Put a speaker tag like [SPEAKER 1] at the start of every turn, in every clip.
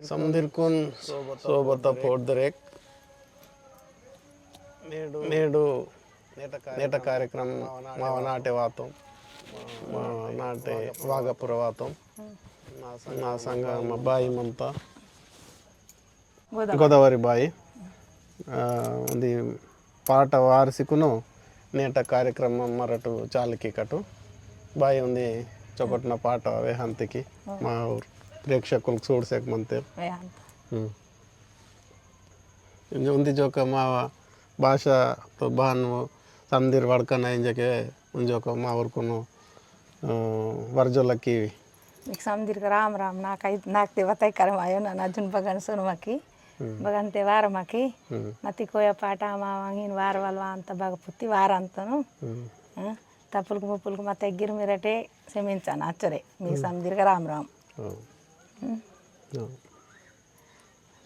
[SPEAKER 1] समधिरकुन सोबत पोर्दरेक నేడు నేట కార్యక్రమం నాటే వాతం నాటే వాగపుర వాతం నా సంఘ మా బాయి మమత గోదావరి బాయి ఉంది పాట వారసికును నేట కార్యక్రమం మరటు చాలికి కటు బాయి ఉంది చొకటిన పాట వేహంతికి మా ప్రేక్షకులకు చూడసేక మంతే ఉంది జోక మా భాష तो बहन समधीर वड़कन है जके उन को मावर को वर्जोला की
[SPEAKER 2] समधीर का राम राम ना कई नाक ते बताई कर मायो ना नाजुन बगन सुन मकी बगन ते वार मकी मती कोया पाटा मा वांगिन वार वालवा अंत बग पुत्ती वार अंतनु तपुलक मुपुलक मते गिर मिरटे सेमिंचना अचरे मी समधीर का राम राम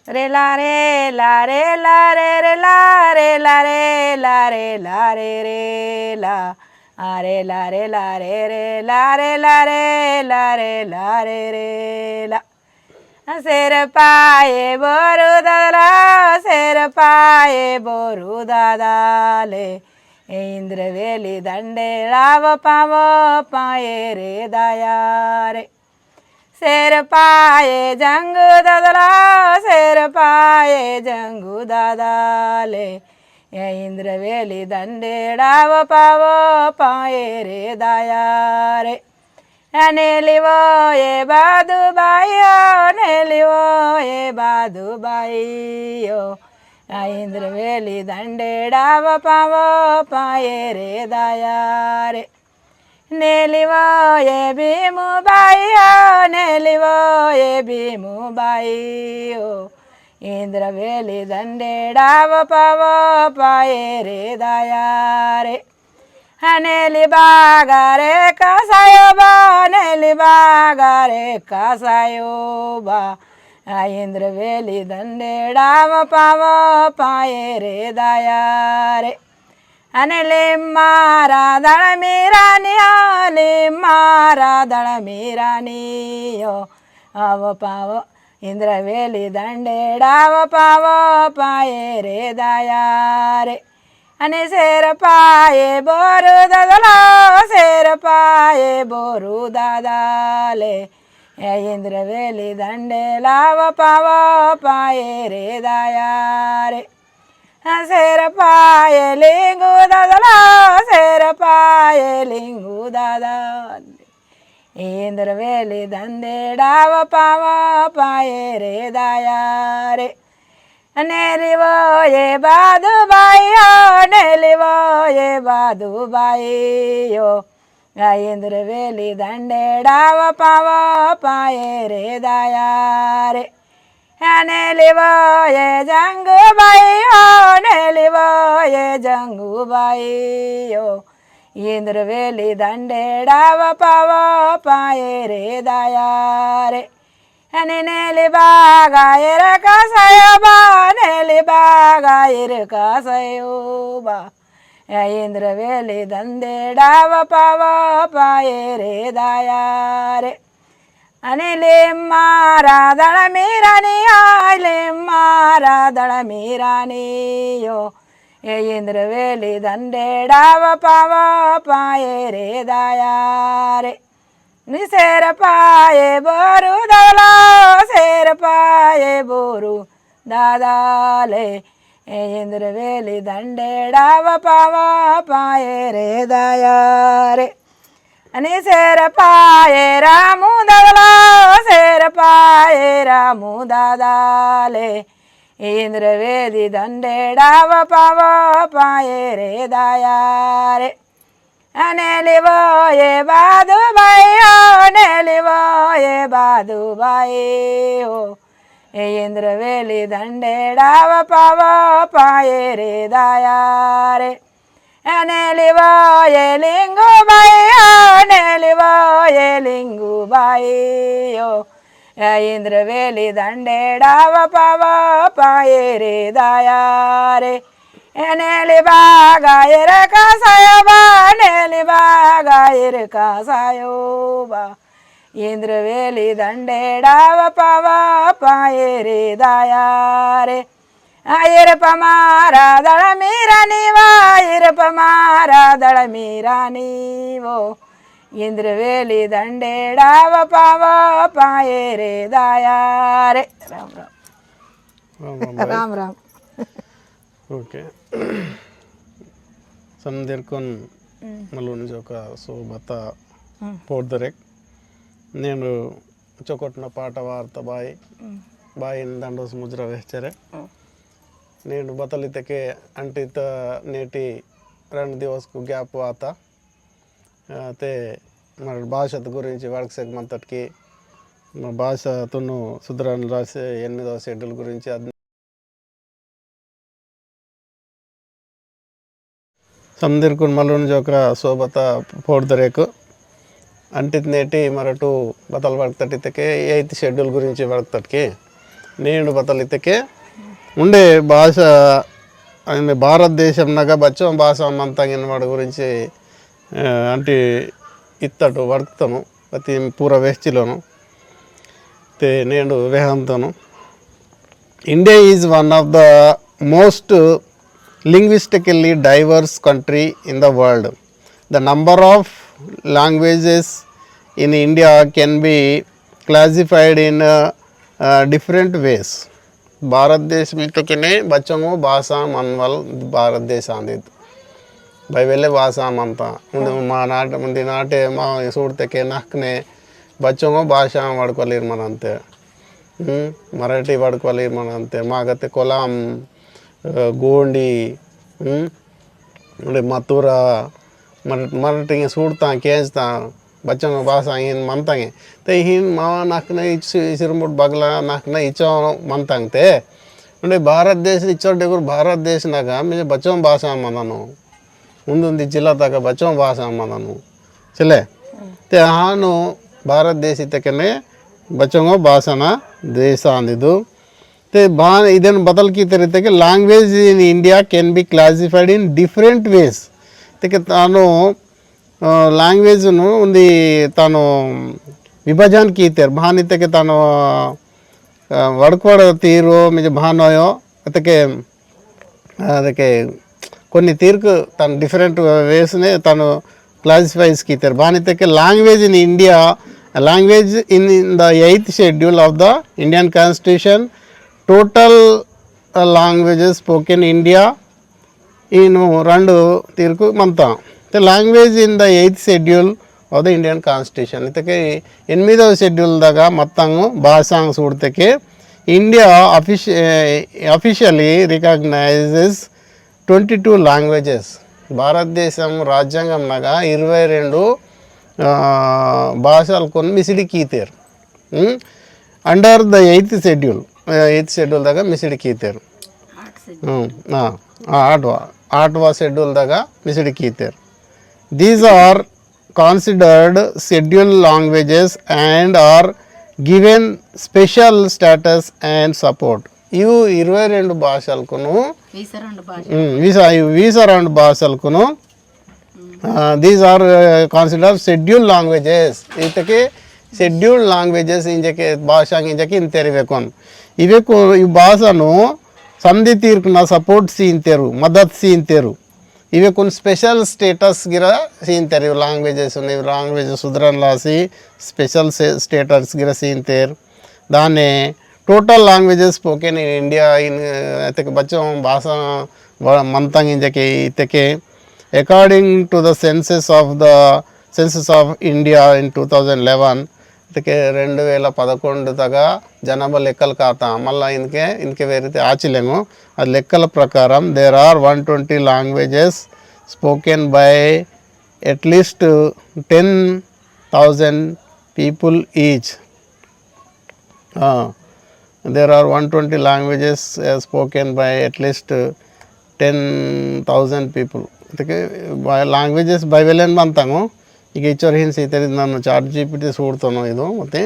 [SPEAKER 2] रे ला रे ला रे ला रे रे ला रे ला रे ला रे ला रे रे ला अरे ला रे ला रे रे ला रे ला रे ला रे ला रे रे ला शेर पाए बोरू दादा शेर पाए बोरू दादा ले इंद्रवेली दंडे राव पावो पाए रे दया रे शेर पाए जंगू दादा शेर पाए जंगू दादा ले इंद्रवेली दंडे डाव पावो पाए रे दया रे नेलिवो ये बादू बाइयो नेलिवो ये बादू बाइयो इंद्रवेली दंडे डाव पावो पाए रे दया रे नेलिवो ये भीमू बाइयो नेलिवो ये भीमू बाइयो इंद्रवेली दंडे डाव पावो पाए रे दया रे नेली बागा रे कासायो बा नेली बागा रे कासायो बा इंद्रवेली दंडे डाव पावो पाए रे दया रे अनेले मारा दड़ मीरानियो ले मारा दड़ मीरानियो आव पावो इंद्रवेली दंडे डाव पावो पाए रे दया रे अने शेर पाए बोरू दादा शेर पाए बोरू दादा ले इंद्रवेली दंडे लाव पावो पाए रे दया रे शेर पाए लिंगू दादा शेर पाए लिंगू दादा इंद्रवेली दंडे डाव पावो पाए रे दया रे नेलिवो ये बादू बाइयो नेलिवो ये बादू बाइयो इंद्रवेली दंडे डाव पावो पाए रे दया रे नेलिवो ये जंगू बाइयो नेलिवो ये जंगू बाइयो इंद्रवेली दंडे डाव पावो पाए रे दया रे नेली बागा एर कासायो बा नेली बागा एर कासायो बा इंद्रवेली दंडे डाव पावो पाए रे दया रे अनिले मारा दड़ मीरानी आले मारा दड़ मीरानियो इंद्रवेली दंडे डाव पावो पाए रे दया रे शेर पाए बोरू दादा शेर पाए बोरू दादा ले इंद्रवेली दंडे डाव पावो पाए रे दया रे अने शेर पाए रामू दादा शेर पाए रामू दादा ले इंद्रवेली दंडे डाव पावो पाए रे दया रे नेलिवो ये बादू बाइयो नेलिवो ये बादू बाइयो इंद्रवेली दंडे डाव पावो पाए रे दया रे नेलिवो ये लिंगू बाइयो नेलिवो ये लिंगू बाइयो इंद्रवेली दंडे डाव पावो पाए रे दया रे नेली बागा एर कासायो बा नेली बागा एर कासायो बा ఇంద్రవేలి దండేడావ పవా పాయరే దాయారే ఐరపమారా దళ మీరా నీవా ఐరపమారా దళ మీరా నీవో ఇంద్రవేలి దండేడావ పవా పాయరే దాయారే. రామ్ రామ్ రామ్ రామ్.
[SPEAKER 1] ఓకే సందర్కొన్ మళ్ళీ ఒక సోబత పోర్దరెక్ నేను చొకొట్టిన పాట వార్త బాయి దండోస్ ముజ్ర వేచ్చరే నేను బతలితకే అంటిత నేటి 2 दिवसకు గ్యాప్ వాత అయితే మన భాష గురించి వాడికి సెగ్మంతటికి మన భాషతోను సుధరణ రాసే 8వ షెడ్యూల్ గురించి समदीर मल्लून जोकरा सोबत पोर्दरेक अंटित नेटी मरटू बतल वर्तटितके 8th షెడ్యూల్ గురించి వర్తటికి నేను బతలితకే ఉండే భాష అంటే భారతదేశంనగా బచ్చం భాష మంతంగిన వాడి గురించి అంటే ఇత్తటు వర్తను ప్రతి పూర వేస్టిలోను తే నేను వేహంతను India is one of the most linguistically diverse country in the world. The number of languages in India can be classified in different ways. Bharat देश में तो किने बच्चों को भाषा मनवल भारत देश आंदी भाई वेले भाषा मनता मा नाट मुंदी नाटे मा सूरते के नखने बच्चों को भाषा वड़कोलीर मनंते मराठी वड़कोलीर मनंते मागते कोलाम गोंडी मथुरा मराठी सूड़ता खींचता बच्चों को भाषा इन मनतांगे तो हिन मावा नाकने सिरमुट बगला नाकने इचो मनतांगते उन्हें भारत देश इचो डेगुर भारत देश नागा मुझे बच्चों भाषा मननु उन्दी जिला तक बच्चों भाषा मननु चले ते हानु भारत देश इतकने बच्चों को भाषा ना देश आंदिदु ಇದನ್ನು ಬದಲ್ಕಿತ ರೀತಿಗೆ language in India can be classified in different ways ಅದಕ್ಕೆ ತಾನು ಲ್ಯಾಂಗ್ವೇಜನ್ನು ಒಂದು ತಾನು ವಿಭಜನೆ ಕೀತಾರೆ ಭಾನಿತಕ್ಕೆ ತಾನು వడకోడ తీరు మీద భానోయో ಅದಕ್ಕೆ కొన్ని తీరుకు తను డిఫరెంట్ వేస్నే తను క్లాసిఫైస్ కీతారు భానితಕ್ಕೆ language in India language in the 8th schedule of the Indian constitution total languages spoken India in randu tirku manta the language in the 8th schedule of the Indian constitution itake 8వ schedule daga mattangu bhashang sudteke India officially recognizes 22 languages భారతదేశం రాజ్యాంగం నగా 22 భాషలు కొన్ని మిసిడి కీతేరు under the 8th schedule 8th schedule దాకా మిసిడి కీతారు ఆటవా షెడ్యూల్ దాకా మిసిడి కీతారు these are considered schedule languages and are given special status and support ఇవి 22 భాషలకును వీసరౌండ్ భాషలకును these are considered schedule languages ఇతకి షెడ్యూల్డ్ లాంగ్వేజెస్ ఇంజకి భాష ఇంజకి ఇంతెరివేకొన్ ಇವೆಕು ಈ ಭಾಷನು ಸಂಧಿ ತೀರ್ಕನ ಸಪೋರ್ಟ್ ಸೀಂತೇರು ಮದತ್ ಸೀಂತೇರು ಇವೆಕು ಸ್ಪೆಷಲ್ ಸ್ಟೇಟಸ್ ಗಿರ ಸೀಂತೇರು ಇವು ಲ್ಯಾಂಗ್ವೇಜಸ್ ಇವು ಲ್ಯಾಂಗ್ವೇಜಸ್ ಸುಧಾರಣ ಲಾಸಿ ಸ್ಪೆಷಲ್ ಸ್ಟೇಟಸ್ ಗಿರ ಸೀಂತೇರು దాన్ని total languages spoken in India in ఇతకి బచ్చం భాష మంతంగ్ ఇంజకి ఇతకి according to the census of India in 2011 ಇದಕ್ಕೆ 2011 ತಗ జనాభా లెక్కలు కాతా మళ్ళీ ఇన్కే వేరైతే ఆచిలేము అది లెక్కల ప్రకారం there are 120 languages spoken by at least 10,000 people each there are 120 languages spoken by at least 10,000 people ಇದಕ್ಕೆ లాంగ్వేజెస్ ಬೈ ವೆಲೆನ್ ಬಂತಾಂಗು ಈಗ ಈಚೋರು ಹಿಂದೆ ಸೀತರಿ ನಾನು ಚಾಟ್ GPT ಸೂಡ್ತಾನೋ ಇದು ಮತ್ತು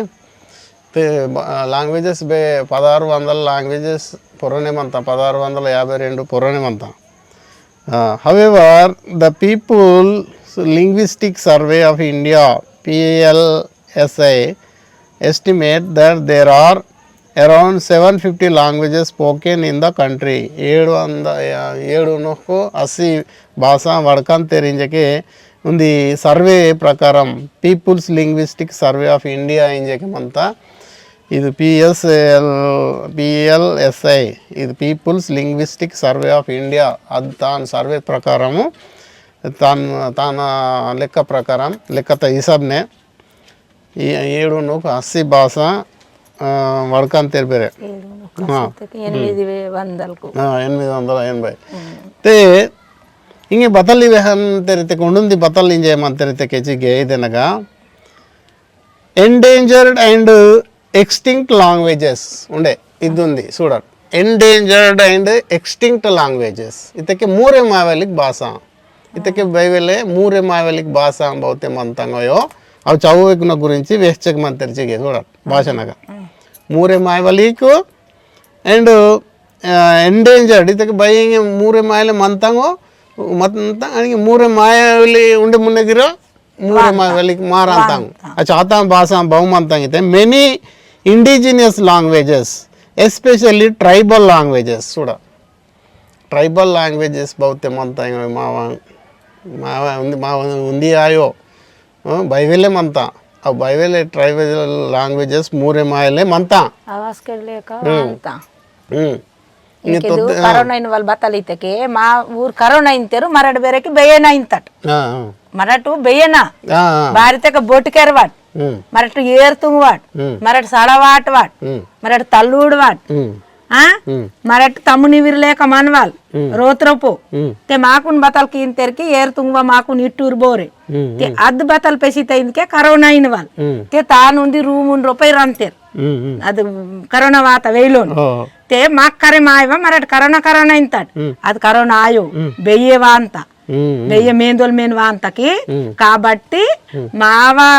[SPEAKER 1] లాంగ్వేజెస్ 1600 లాంగ్వేజెస్ పొరనే మంత 1652 పొరనే మంత however the people linguistic survey of India SI estimate that there are around 750 languages spoken in the country. 780 భాషా వడకంతేర్ ఇంజకే ఉంది సర్వే ప్రకారం peoples linguistic survey of India ఇంజకే మంతా ఇది PLSI ఇది peoples linguistic survey of India అది దాని సర్వే ప్రకారము తన లెక్క ప్రకారం లెక్కత హిసాబ్నే 780 భాష వడకంతేర్ ಬೇರೆ 880 ते ಹಿಂಗೆ ಬತಲ್ ಇವೆ ಅಂತಿರತ್ತೆ ಒಂದೊಂದು ಬತಲ್ ಇಂಜೆ ಅಂತಿರತ್ತೆ ಕೆಜಿಗೆ ಇದೆನಗ ಎಂಡೇಂಜರ್ಡ್ ಅಂಡ್ ఎక్స్టింక్ట్ లాంగ్వేజెస్ ఉండే ఇది ఉంది చూడండి ఎండేంజర్డ్ అండ్ ఎక్స్టింక్ట్ లాంగ్వేజెస్ ಇದಕ್ಕೆ ಮೂರೇ ಮಾವೆಲಿಕ್ ಭಾಷಾ ಇದಕ್ಕೆ ಬೈವೆಲೆ ಮೂರೇ ಮಾವೆಲಿಕ್ ಭಾಷಾ ಬಹುತೆ ಮಂತಂಗಯೋ ಅವು ಚೌವೆಕ್ನ ಗುరించి ವೆಚ್ಚಕ್ ಮಂತರ್ಚಿಗೆ చూడండి ಭಾಷೆನಾಗ ಮೂರೇ ಮಾವೆಲಿಕ್ ಅಂಡ್ ಎಂಡೇಂಜರ್ಡ್ ಇದಕ್ಕೆ ಬೈ ಮೂರೇ ಮಾಯಲೆ ಮಂತಂಗೋ ಮಂತ ಅನಿಗೆ ಮೂರೇ ಮಾಯಲಿ ಉಂಡೆ ಮುನ್ನಗಿರೋ ಮೂರೇ ಮಾವೆಲಿಕ್ ಮಾರಂತಂಗ ಚಾತಾ ಭಾಷಾ ಬಹುಮಂತಂಗಿತೆ many indigenous languages especially tribal languages suda tribal languages bahute manta mawa undi ayo bible manta a bible tribal languages mure maile manta
[SPEAKER 2] awas kedle ka manta ಇದು ಕರೋನಾ ಇನ್ವಾಲ್ ಬತ್ತಲಿತಕ್ಕೆ ಮಾ ಊರ್ ಕರೋನಾ ಇಂತರು ಮರಡ್ ಬೇರೆಕ್ಕೆ ಬೇಯನ ಇಂತಟ್ ಮರಟು ಬೇಯನ ಬಾರಿತಕ ಬೋಟಿಕೆರ್ ವಾಟ್ ಮರಟು ಏರ್ ತುಂಗ್ ವಾಟ್ ಮರಟ್ ಸಳ ವಾಟ್ ವಾಟ್ ಮರಟ್ ತಲ್ಲೂಡ್ ವಾಟ್ ಮರಟ್ ತಮ್ಮು ನಿವಿರ್ಲೇಕ ಮನ್ವಾಲ್ ರೋತ್ರಪು ते माकुन बतल कीन तेरकी ಏರ್ ತುಂಗ್ವ ಮಾಕುನ್ ಇಟ್ಟೂರ್ ಬೋರೆ ते ಅದ್ ಬತಲ್ ಪೆಸಿತ ಇಂದಕ್ಕೆ ಕರೋನಾ ಇನ್ವಾಲ್ ते ತಾನುಂದಿ ರೂಮುನ್ ರೂಪಾಯಿ ರಂತೇರ್ ಅದು ಕರೋನಾ ವಾತ ವೇಲೋನ್ ते माक करे मायवा मराठ करोना इंतट అది కరోనా ఆయో బెయ్యేవా అంత బెయ్య మేందోల్ మేన్వా అంతకి కాబట్టి మావా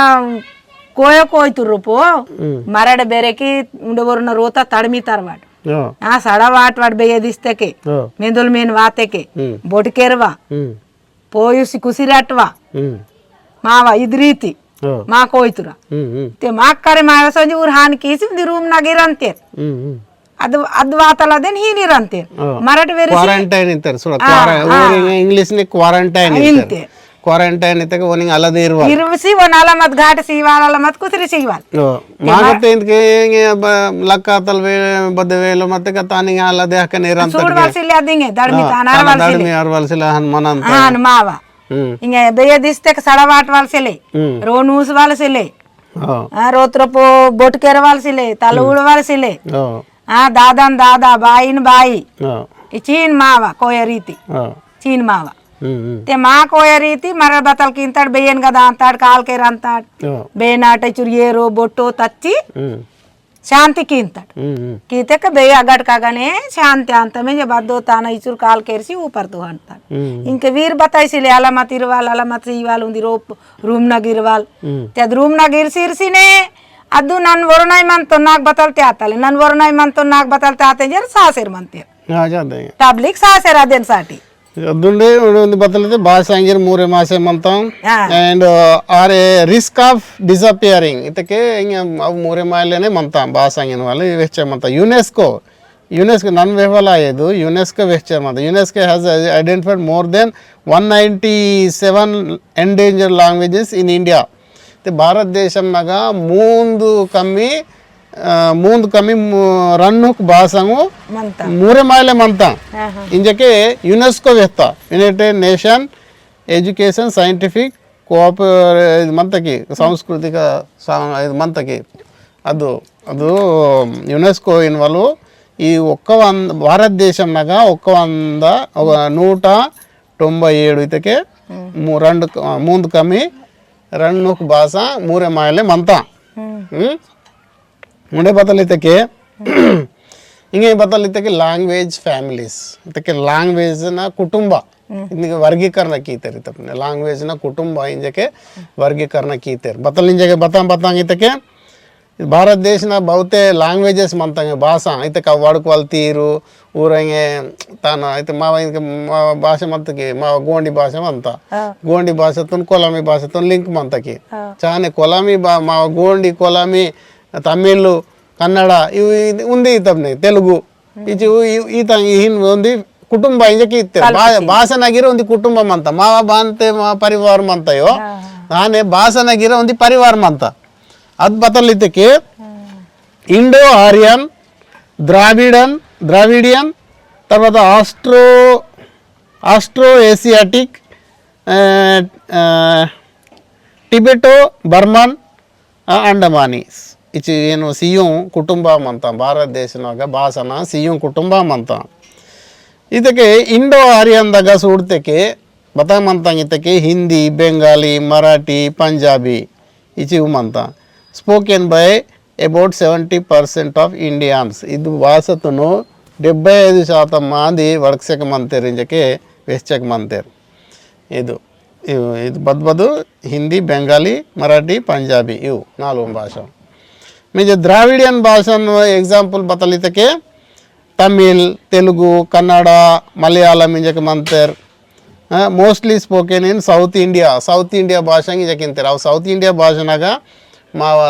[SPEAKER 2] కోయతుర్రు పో మరడ బెరెకి ఉండబోరున్న రోత తడిమితారు వాడు ఆ సడ వాట్ బెయ్యదిస్తేకే మేందోల్ మేన్ వాతేకే బొటికేర్వా పోయుసి కుసిరట్వా మావా ఇది ರೀತಿ ಮಾ ಕೋಯ್ತುರ ते माक करे मायवा ಸಂಜಿ ಊರ್ ಹಾನ್ ಕೀಸಿ ಒಂದು ರೂಮ್ ನಾಗಿರಂತೆ ಅದು ಅದು ವಾತಲದೇನ್ ಹೀನಿರಂತೆ ಮರಾಠಿ ಬೇರೆ
[SPEAKER 1] ಕ್ವಾರಂಟೈನ್ ಇರ್ತಾರೆ ಇಂಗ್ಲಿಷ್ ನಿ ಕ್ವಾರಂಟೈನ್ ಇರ್ತಾರೆ ಕ್ವಾರಂಟೈನ್ ಇತ್ತಕ ಓನಿಂಗ್ ಅಲ್ಲದೆ
[SPEAKER 2] ಇರುವಸಿ ಒನಲ ಮತ್ ಘಾಟ ಸಿವಾಲ ಮತ್ ಕುಸರಿ ಸಿವಾಲ್
[SPEAKER 1] ಮಾಗತ್ತೆ ಇಂದಕ್ಕೆ ಲಕ್ಕಾತಲ್ ಬದವೇಲು ಮತ್ತೆ ತಾನಿಗೆ ಅಲ್ಲದೆ ಹಕ ನಿರಂತ
[SPEAKER 2] ಸೂಡ್ವಾಲ್ಸಿಲ್ಲ ಅದಿಂಗೆ ದಡ್ಮಿ
[SPEAKER 1] ಅರ್ವಾಲ್ಸಿಲ್ಲ ಹನುಮಾನ ಅಂತ
[SPEAKER 2] ಹಾನ್ ಮಾವ ಹಿಂಗೆ ಬೇಯದಿಸ್ತಕ ಸಡವಾಟ್ ವಾಲ್ಸಿಲೆ ರೋನೂಸ್ ವಾಲ್ಸಿಲೆ ರೋತ್ರಪೋ ಬೋಟ್ಕೆರ ವಾಲ್ಸಿಲೆ ತಲೂಡ್ ವಾಲ್ಸಿಲೆ दादान दादा बाईन बाई चीन मावा कोय रीति चीन मावा ते मा कोय रीति मर बतल किंतड़ बेयन गदा अंतड़ काल के रंतड़ बेनाटे चुरियेरो बोटो तच्ची शांति किंतड़ कीते के बेय अगट कागने शांति अंत में जब बद्दो ताना इचुर काल केरसी ऊपर तो हंतड़ इनके वीर बताइसिले अलमत इरवाल अलमत इवाल उंदी रूम न गिरवाल ते रूम न गिरसिरसिने ಅದು ನನ್ನ ವರುಣಾಯ್ ಮಂತು ನಾಕ್ ಬತಲ್ತೆ ಆತಲೆ ನನ್ನ ವರುಣಾಯ್ ಮಂತು ನಾಕ್ ಬತಲ್ತೆ ಆತೆ ಜರ ಸಾಸೆರ್ ಮಂತೆ ಪಬ್ಲಿಕ್ ಸಾಸೆರ್ ಅದೇನ್ ಸಾಟಿ
[SPEAKER 1] ಅದುಂಡೆ ಒಂದು ಬತಲ್ತೆ ಭಾಷಾಂಗಿರ್ ಮೂರೇ ಮಾಸೆ ಮಂತಾಂ and are a risk of disappearing ಇದಕ್ಕೆ ಹಿಂಗೆ ಅವು ಮೂರೇ ಮಾಯಲೇನೆ ಮಂತಾಂ ಭಾಷಾಂಗಿನ ವಾಲೆ ವೆಚ್ಚ ಮಂತ ಯುನೆಸ್ಕೋ ನನ್ ವೆಹವಲ ಇದು ಯುನೆಸ್ಕೋ ವೆಚ್ಚ ಮಂತ UNESCO has identified more than 197 endangered languages in India Bharat ದೇಶಂನಾಗ ಮೂಂದು ಕಮ್ಮಿ ರನ್ನಕ್ ಭಾಷಾಂಗು ಮೂರೇ ಮಾಯಲೆ ಮಂತ ಇಂಜಕ್ಕೆ ಯುನೆಸ್ಕೋ ವ್ಯಕ್ತ United Nation Education Scientific cooperate ಮಂತಕಿ ಸಾಂಸ್ಕೃತಿಕ ಮಂತಕಿ ಅದು ಯುನೆಸ್ಕೋ ಇನ್ವಾಲ್ವ್ ఈ భారతదేశంనాగా 197 ఇతకే మూంದು ಕಮ್ಮಿ ರಣ್ಣುಕ್ ಭಾಷಾ ಮೂರೇ ಮಾಯಲೆ ಮಂತ ಮುಂದೆ ಬತ್ತಲಿತಕ್ಕೆ ಹಿಂಗೆ ಬತ್ತಲಿತಕ್ಕೆ ಲ್ಯಾಂಗ್ವೇಜ್ ಫ್ಯಾಮಿಲೀಸ್ ಇದಕ್ಕೆ ಲ್ಯಾಂಗ್ವೇಜ್ನ ಕುಟುಂಬ ಇದಕ್ಕೆ ವರ್ಗೀಕರಣ ಕೀತಾರೆ ತಪ್ಪನೆ ಲ್ಯಾಂಗ್ವೇಜ್ನ ಕುಟುಂಬ ಇಂಜಕ್ಕೆ ವರ್ಗೀಕರಣ ಕೀತಾರೆ ಬತ್ತಲ್ ಇಂಜಕ್ಕೆ ಬತ್ತಾಂಗಿತಕ್ಕೆ ಭಾರತದೇಶನ ಬಹುತೇ ಲ್ಯಾಂಗ್ವೇಜಸ್ ಮಂತಂಗೆ ಭಾಷಾ ಐತೆ ವಾడుಕ వాళ్ళ తీరు ఊరంగే తాను అయితే మా భాష మంతకి మా గోండి భాష మంత గోండి భాషతో కొలామి భాషతో లింక్ మంతకి చాలా కొలామి మా గోండి కొలామి తమిళ్ కన్నడ ఇవి ఉంది ఇతని తెలుగు ఇది ఈత ఉంది ಕುಟುಂಬ ಇಂಜಕ್ಕೆ ಇತ್ತೆ ಭಾಷನಾಗಿರೋ ಒಂದು ಕುಟುಂಬ ಮಂತ ಮಾವ ಬಾಂತೆ ಮಾ ಪರಿವಾರ ಮಂತಯೋ ನಾನೇ ಭಾಷನಾಗಿರೋ ಒಂದು ಪರಿವಾರ ಮಂತ ಅದು ಬತ್ತಲಿದ್ದಕ್ಕೆ ಇಂಡೋ ಆರ್ಯನ್ ద్రావిడియన్ తర్వాత ఆస్ట్రో ఏసియాటిక్ ಟಿಬೆಟೋ ಬರ್ಮನ್ ಅಂಡಮಾನೀಸ್ ಇಚಿ ಏನು ಸಿಯುಂ ಕುಟುಂಬ ಅಂತ ಭಾರತ ದೇಶನಾಗ ಭಾಷಣ ಸಿಯುಂ ಕುಟುಂಬ ಅಂತ ಇದಕ್ಕೆ ಇಂಡೋ ಆರ್ಯನ್ದಾಗ ಸೂಡ್ತಕ್ಕೆ ಬತಾಮಂತಂಗಿತಕ್ಕೆ ಹಿಂದಿ ಬೆಂಗಾಲಿ ಮರಾಠಿ ಪಂಜಾಬಿ ಇಚಿ ಮಂತ spoken by about 70% of Indians ఇది భాషతను 75% మంది వడకసెక మంతేరు ఇంజకే వెస్చెక మంతేరు ಇದು ಬದ್ದು ಹಿಂದಿ ಬೆಂಗಾಲಿ ಮರಾಠಿ ಪಂಜಾಬಿ ಇವು 4 ಭಾಷ मीजे द्राविडियन भाषाను एग्जांपल बतलितके तमिल तेलुगु कन्नड़ मलयालम इंजके मंतेर mostly spoken in South India भाषा इंजकिंतेर अव साउथ इंडिया भाषानाग माव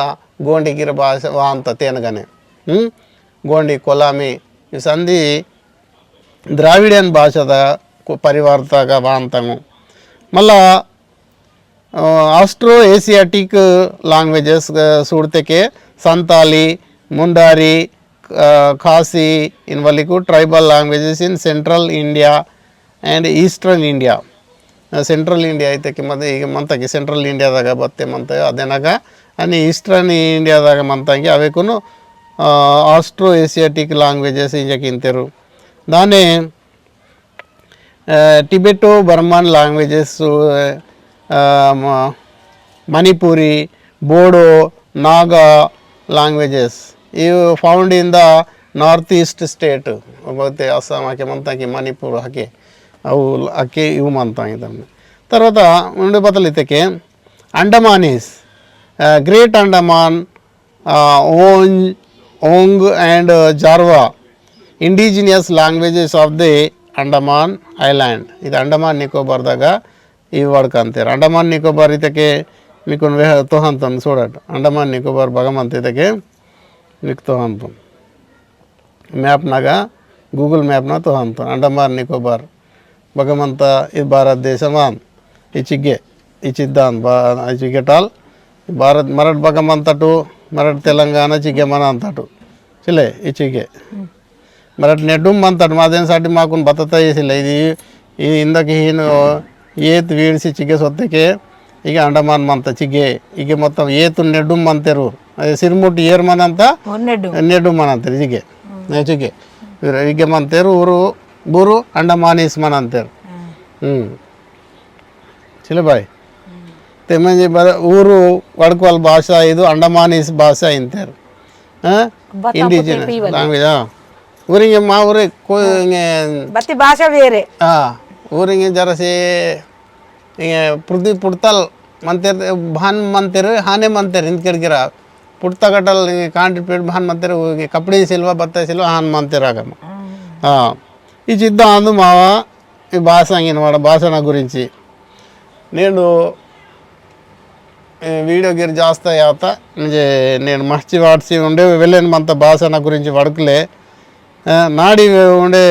[SPEAKER 1] गोंडिगिर भाषा वांत तेनगने गोंडी कोलामी इव संधि द्राविडियन भाषाद परिवारतग वांतमु मल्ल आस्ट्रो एशियाटिक लैंग्वेजेस सूडतेके संताली मुंडारी खासी इन वलिकु tribal languages in central India and eastern India central India ಐತೆ ಮತ್ತೆ ಈಗ ಮಂತಗೆ ಸೆಂಟ್ರಲ್ ಇಂಡಿಯಾದಾಗ ಬತ್ತೆ ಮಂತ ಅದೇನಾಗ अनि ईस्टर्न इंडियाದಾಗ ಮಂತಂಗೆ ಅವೇಕುನು ಆಸ್ಟ್ರೋ ಏಸಿಯಾಟಿಕ್ ಲ್ಯಾಂಗ್ವೇಜಸ್ ಇಂಜಕಿಂತೆರು दाने Tibeto Burman languages Manipuri Bodo Naga languages you found in the north east state बहुत असम आके मंता मणिपुर हाके अವು आके इव मंता तरह उंडे बतलितके Andamanese great Andaman Onge and Jarawa indigenous languages of the Andaman island ಇದು ಅಂಡಮಾನ್ ನಿಕೋಬಾರ್ದಾಗ ಈ ವರ್ಕ್ ಅಂತಾರೆ ಅಂಡಮಾನ್ ನಿಕೋಬಾರ್ ಇದಕ್ಕೆ మీకు తోహంతం చూడట అండమాన్ నికోబార్ భగమంత ಇದಕ್ಕೆ మీకు తోహంతం మ్యాప్ నాగా గూగుల్ మ్యాప్ నా తోహంతం అండమాన్ నికోబార్ భగమంత ఇది భారతదేశమా ఇచిగే ఇచిద్దాన్ ఇచిగెటాల్ ಭಾರತ ಮರಾಠ ಭಗವಂತಟು ಮರಾಠ ತೆಲಂಗಾಣ ಚಿಗೆ మన అంతటు చిలే ఇచిగే మరట్ నెడ్డుం అంతటు మాదేనసాటి మాకు బతత చేసిలే ఇది ఇందకి హీను ఏత్ వీడిసి చిగే సొత్తకే ಈಗ ಅಂಡಮಾನ್ ಮಂತ ಚಿಗೆ ಈಗ ಮೊತ್ತ ಏತು ನೆಡ್ಡು ಮಂತೆರು ಸಿರ್ಮುಟ್ಟಿ ಏರ್ ಮನ ಅಂತ ನೆಡ್ಡು ಮನ ಅಂತಾರೆ ಚಿಗೆ ಚಿಗೆ ಈಗ ಮಂತೇರು ಊರು ಬೂರು ಅಂಡಮಾನೀಸ್ ಮನ ಅಂತಾರೆ ಚಿಲೆ ಬಾಯ್ ತೆಮ್ಮಂಜಿ ಊರು ವಡ್ಕೋಲ್ ಭಾಷಾ ಇದು ಅಂಡಮಾನೀಸ್ ಭಾಷಾ ಅಂತಾರೆ ಇಂಡಿಜಿನಸ್ ಲ್ಯಾಂಗ್ವೇಜ್ ಊರಿಗೆ ಮಾ ಊರಿಗೆ
[SPEAKER 2] ಬತ್ತಿ ಭಾಷಾ ಬೇರೆ
[SPEAKER 1] ಊರಿಗೆ ಜರಸಿ ಪೃಥ್ವಿ ಪುಡ್ತಲ್ ಮಂತೇರ್ ಭಾನ್ ಮಂತೇರು ಹಾನೆ ಮಂತೇರು ಹಿಂದ್ಕಿರ್ಗಿರ పుట్టగట్టలు కాంట్రిబ్యూట్ భాన్ మంతేరు కప్పడి సిల్వ బత్తాయి సిల్వ హాన్ మంతేరాగమ్మ ఈ చిద్దాం అందు మావ ఈ భాష అంగినవాడ భాష గురించి నేను వీడియో గిరి చేస్తా యాత నేను మర్చి వాడ్సి ఉండే వెళ్ళాను మంత భాష గురించి వడకలే ನಾಡಿ ಉಂಡೆ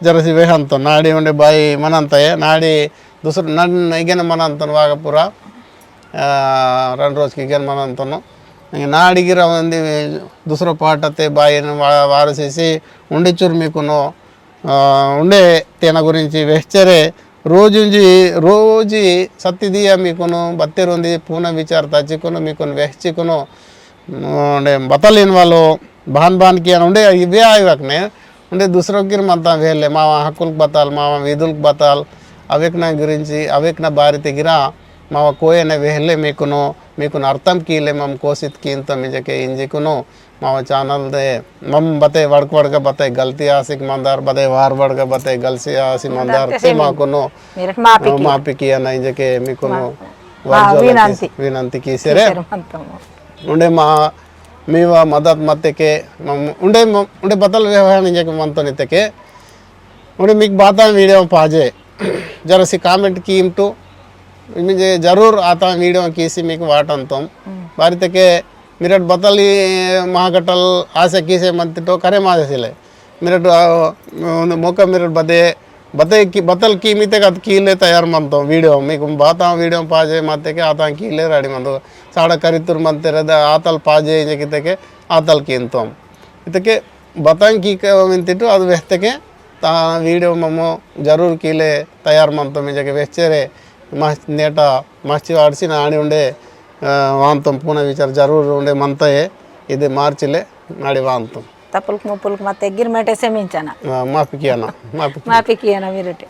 [SPEAKER 1] ಜರಸಿ ವೇಹಂತ ನಾಡಿ ಉಂಡೆ ಬಾಯಿ ಮನಂತಯೇ ನಾಡಿ ದುಸರ ನನ್ನ ಈಗೇನು ಮನ ಅಂತನು ವಾಗಪುರ 2 రోజుకి ಈಗೇನು ಮನ ಅಂತನು నాడిగిర ఉంది దుసర పాటతే బాయిని వారసేసి ఉండే చురు మీకును ఉండే తేన గురించి వెచ్చరే రోజు సత్తిదియ మీకును బత్తెరు ఉంది పూన విచార తచ్చికును మీకును వెచ్చికును ఉండే బతలేని వాళ్ళు బాన్కి అని ఉండే ఇవే ఆయివకనే ఉండే దుసరొక్కిరు మంతా వేలే మా హక్కులకు బతాల్ మా విధులకు బతాల్ అవేక్న గురించి అవేక్న బారి తెగిరా మా కోయనే వేహలే మీకును అర్థం కీలే మమ్ కోసిత్ కీంత మిజకే ఇంజికును మా ఛానల్ దే మమ్ బతే వడక బతాయి గల్తీ ఆసిక్ మందార్ బదే వార్ వడక బతాయి గల్సీ ఆసి మందార్ తే మాకును మాపికి అన్న ఇంజకే మీకును వినంతి కీసరే ఉండే మా मीवा मदद मत्ते के उंडे उंडे बतल व्यवहार नहीं जैसे मन तो नहीं तके उंडे मिक बाता वीडियो पाजे जरा सी कमेंट की इम्टू मुझे जरूर आता वीडियो किसी मिक वाट अंतम बारी तके मिरट बतली महागटल आसे किसे मनते तो करे माजे सिले मिरट मौका मिरट बदे बतल की मिते का कीले तैयार मनतो वीडियो मिक बाता वीडियो पाजे मत्ते के आता कीले रेडी मंदो साड़ा करितुर मनते रहते आतल पाजे जकिते के आतल कींतोम इतके बताएं की मिंतिटू ಅದು ವೆಸ್ತಕ್ಕೆ ತಾ ವಿಡಿಯೋ ಮಮ್ಮೋ ಜರೂರ್ ಕೀಲೆ ತಯಾರು ಮಂತೋ ಮಿಜಗೆ ವೆಚ್ಚರೆ ಮಸ್ತ್ ನೇಟ ಮಸ್ತಿ ಆಡಿಸಿ ನಾಡಿ ಉಂಡೆ ವಾಂತಂ ಪುನಃ ವಿಚಾರ ಜರೂರ್ ಉಂಡೆ ಮಂತಯೆ ಇದು ಮಾರ್ಚಿಲೆ ನಾಡಿ ವಾಂತಂ
[SPEAKER 2] ತಪ್ಪಲ್ಕ್ ಮುಪ್ಪಲ್ಕ್ ಮತ್ತೆ ಗಿರ್ಮೆಟೆ ಸೆಮಿಂಚನ
[SPEAKER 1] ಮಾಪಿಕಿಯನ
[SPEAKER 2] ಮಾಪಿಕಿಯನ ವಿರಟೆ